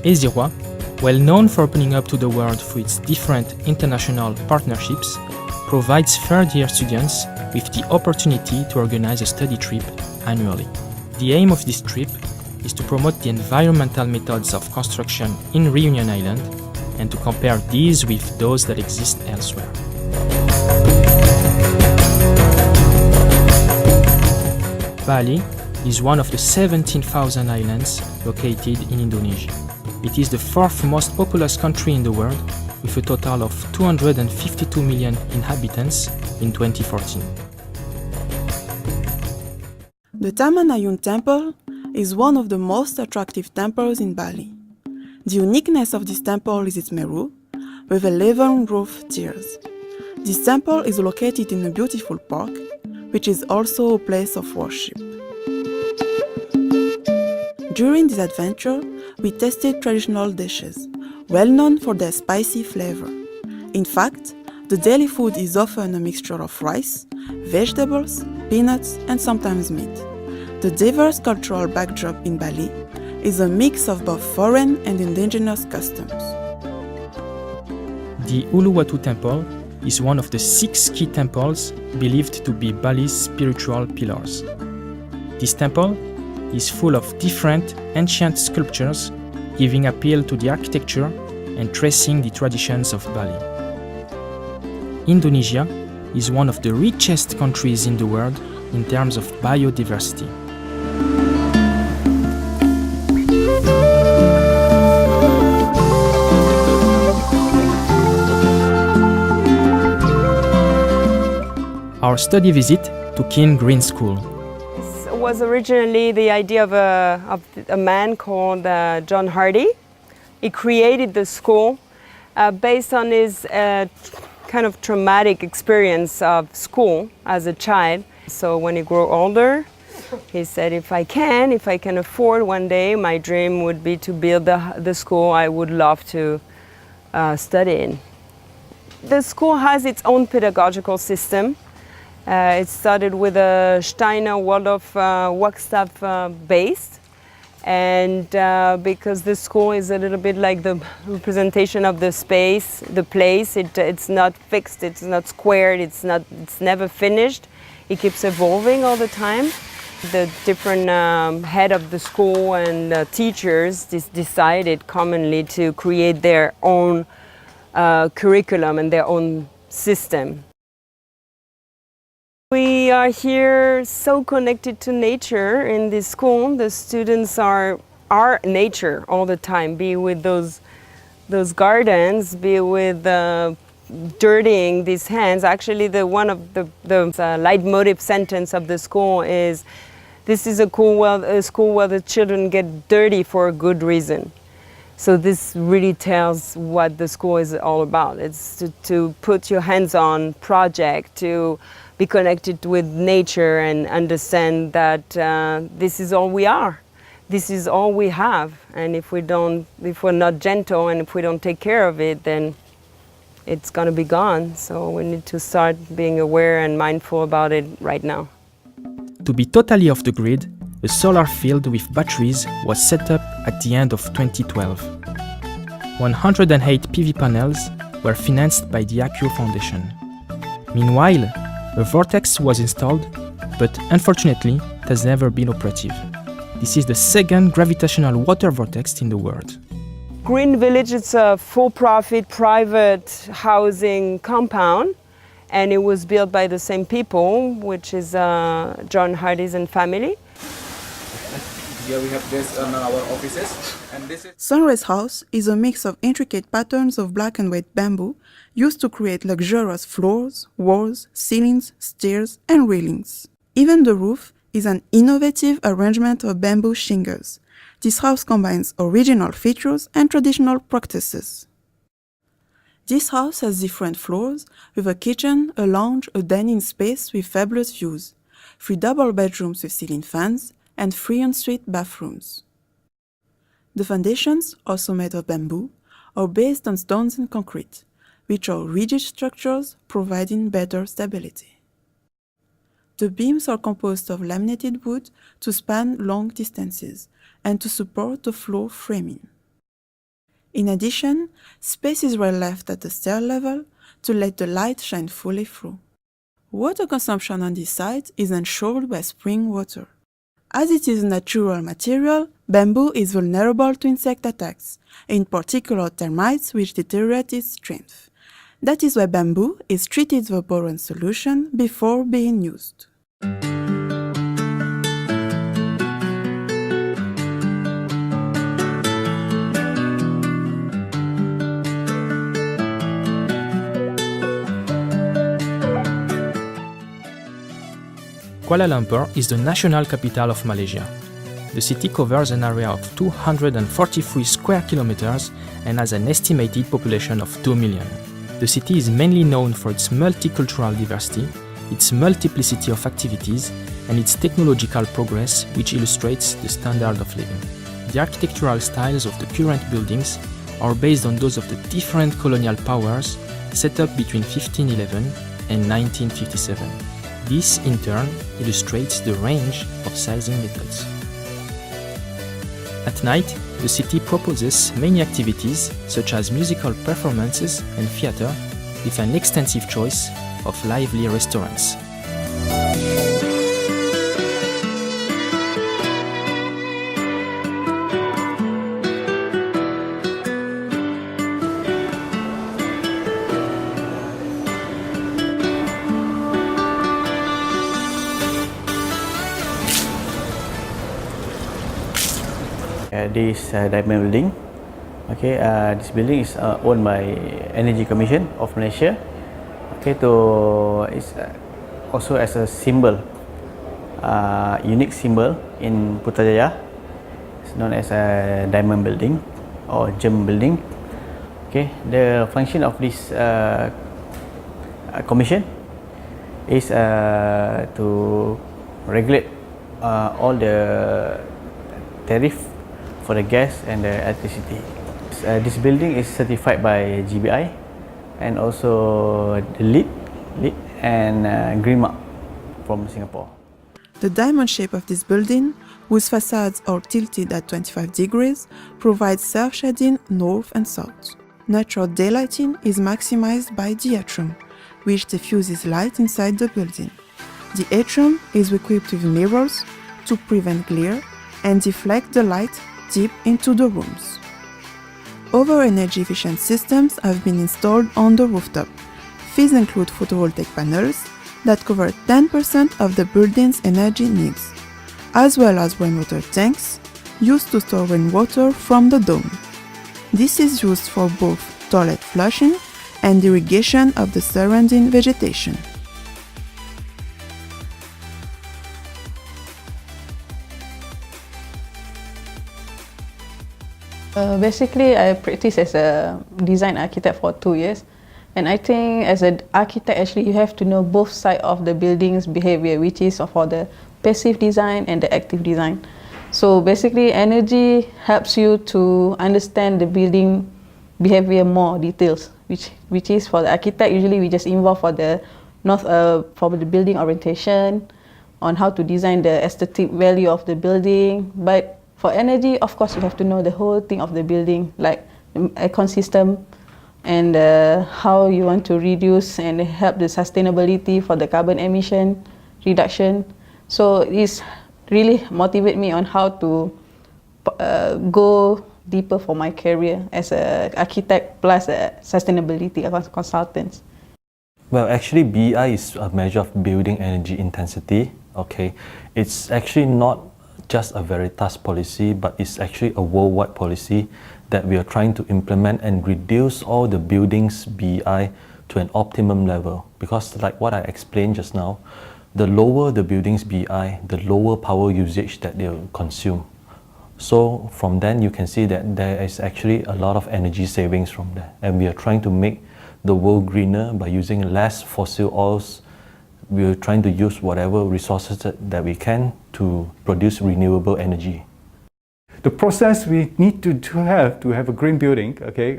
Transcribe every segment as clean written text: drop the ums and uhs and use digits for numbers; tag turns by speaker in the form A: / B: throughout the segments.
A: Ezirua, well known for opening up to the world through its different international partnerships, provides third-year students with the opportunity to organize a study trip annually. The aim of this trip is to promote the environmental methods of construction in Reunion Island and to compare these with those that exist elsewhere. Bali is one of the 17,000 islands located in Indonesia. It is the fourth most populous country in the world, with a total of 252 million inhabitants in 2014.
B: The Taman Ayun Temple is one of the most attractive temples in Bali. The uniqueness of this temple is its meru, with 11 roof tiers. This temple is located in a beautiful park, which is also a place of worship. During this adventure, we tasted traditional dishes, well known for their spicy flavor. In fact, the daily food is often a mixture of rice, vegetables, peanuts, and sometimes meat. The diverse cultural backdrop in Bali is a mix of both foreign and indigenous customs.
A: The Uluwatu Temple is one of the 6 key temples believed to be Bali's spiritual pillars. This temple is full of different ancient sculptures, giving appeal to the architecture and tracing the traditions of Bali. Indonesia is one of the richest countries in the world in terms of biodiversity. Our study visit to Keene Green School.
C: This was originally the idea of a man called John Hardy. He created the school based on his kind of traumatic experience of school as a child. So when he grew older, he said, if I can afford one day, my dream would be to build the school I would love to study in. The school has its own pedagogical system. It started with a Steiner Waldorf Wachstab base, and because the school is a little bit like the representation of the space, the place. It's not fixed, it's not squared, it's never finished. It keeps evolving all the time. The different head of the school and teachers decided commonly to create their own curriculum and their own system. We are here so connected to nature in this school. The students are nature all the time, be with those gardens, be with dirtying these hands. Actually, one of the leitmotif sentence of the school is, this is a school where the children get dirty for a good reason. So this really tells what the school is all about. It's to put your hands on project, to be connected with nature and understand that this is all we are. This is all we have. And if we're not gentle and if we don't take care of it, then it's going to be gone. So we need to start being aware and mindful about it right now.
A: To be totally off the grid, a solar field with batteries was set up at the end of 2012. 108 PV panels were financed by the Accio Foundation. Meanwhile, a vortex was installed, but unfortunately, it has never been operative. This is the second gravitational water vortex in the world.
C: Green Village is a for-profit private housing compound, and it was built by the same people, which is John Hardy's and family.
D: Here we have this on our offices, and this is
B: Sunrise House is a mix of intricate patterns of black and white bamboo used to create luxurious floors, walls, ceilings, stairs, and railings. Even the roof is an innovative arrangement of bamboo shingles. This house combines original features and traditional practices. This house has different floors, with a kitchen, a lounge, a dining space with fabulous views, 3 double bedrooms with ceiling fans, and 3 ensuite bathrooms. The foundations, also made of bamboo, are based on stones and concrete, which are rigid structures providing better stability. The beams are composed of laminated wood to span long distances and to support the floor framing. In addition, spaces were left at the stair level to let the light shine fully through. Water consumption on this site is ensured by spring water. As it is a natural material, bamboo is vulnerable to insect attacks, in particular termites which deteriorate its strength. That is why bamboo is treated with a boron solution before being used.
A: Kuala Lumpur is the national capital of Malaysia. The city covers an area of 243 square kilometers and has an estimated population of 2 million. The city is mainly known for its multicultural diversity, its multiplicity of activities, and its technological progress, which illustrates the standard of living. The architectural styles of the current buildings are based on those of the different colonial powers set up between 1511 and 1957. This, in turn, illustrates the range of sizing methods. At night, the city proposes many activities such as musical performances and theater, with an extensive choice of lively restaurants.
E: This diamond building, okay, this building is owned by Energy Commission of Malaysia. Okay, it's also as a symbol, unique symbol in Putrajaya. It's known as a diamond building or gem building. Okay, the function of this commission is to regulate all the tariff for the gas and the electricity. This building is certified by GBI and also the LEED and Green Mark from Singapore.
B: The diamond shape of this building, whose facades are tilted at 25 degrees, provides self-shading north and south. Natural daylighting is maximized by the atrium, which diffuses light inside the building. The atrium is equipped with mirrors to prevent glare and deflect the light deep into the rooms. Other energy-efficient systems have been installed on the rooftop. These include photovoltaic panels that cover 10% of the building's energy needs, as well as rainwater tanks used to store rainwater from the dome. This is used for both toilet flushing and irrigation of the surrounding vegetation.
F: Basically, I practiced as a design architect for 2 years, and I think as an architect, actually, you have to know both sides of the building's behavior, which is for the passive design and the active design. So basically, energy helps you to understand the building behavior more details, which is for the architect. Usually, we just involve for the for the building orientation, on how to design the aesthetic value of the building, but for energy, of course, you have to know the whole thing of the building, like aircon system and how you want to reduce and help the sustainability for the carbon emission reduction. So it's really motivate me on how to go deeper for my career as an architect plus a sustainability consultant.
G: Well, actually, BEI is a measure of building energy intensity. Okay, it's actually not just a Veritas policy, but it's actually a worldwide policy that we are trying to implement and reduce all the buildings' BEI to an optimum level. Because like what I explained just now, the lower the building's BEI, the lower power usage that they'll consume. So from then you can see that there is actually a lot of energy savings from there. And we are trying to make the world greener by using less fossil oils. We are trying to use whatever resources that we can to produce renewable energy.
H: The process we need to have a green building, okay,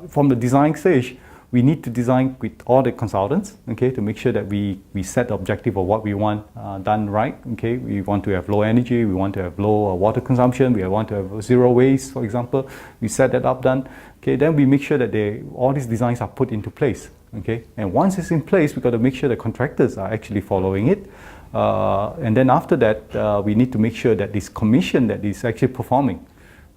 H: from the design stage, we need to design with all the consultants, okay, to make sure that we set the objective of what we want done right, okay. We want to have low energy, we want to have low water consumption, we want to have zero waste, for example. We set that up done, okay. Then we make sure that all these designs are put into place, okay. And once it's in place, we've got to make sure the contractors are actually following it. And then after that, we need to make sure that this commission that is actually performing,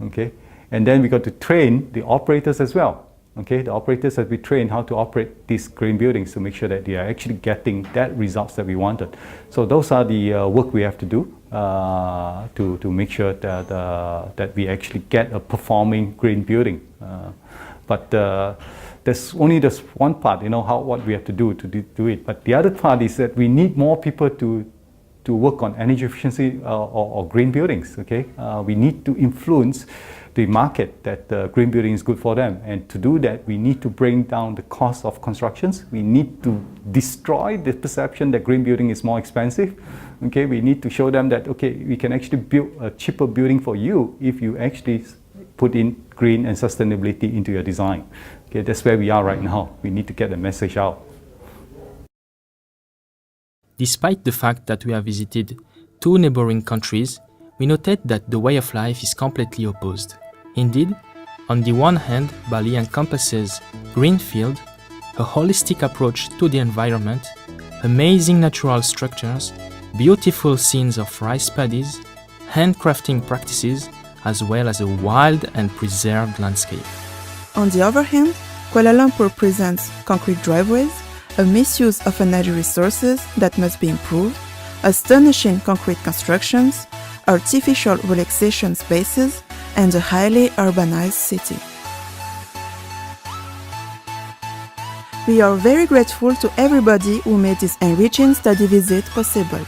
H: okay. And then we got to train the operators as well. Okay, the operators have been trained how to operate these green buildings to make sure that they are actually getting that results that we wanted. So those are the work we have to do to make sure that we actually get a performing green building. But there's only this one part, what we have to do do it. But the other part is that we need more people to work on energy efficiency or green buildings. Okay, we need to influence the market that green building is good for them, and to do that we need to bring down the cost of constructions. We need to destroy the perception that green building is more expensive. Okay, we need to show them that we can actually build a cheaper building for you if you actually put in green and sustainability into your design. Okay, that's where we are right now. We need to get the message out.
A: Despite the fact that we have visited 2 neighboring countries, we noted that the way of life is completely opposed. Indeed, on the one hand, Bali encompasses greenfield, a holistic approach to the environment, amazing natural structures, beautiful scenes of rice paddies, handcrafting practices, as well as a wild and preserved landscape.
B: On the other hand, Kuala Lumpur presents concrete driveways, a misuse of energy resources that must be improved, astonishing concrete constructions, artificial relaxation spaces, and a highly urbanized city. We are very grateful to everybody who made this enriching study visit possible.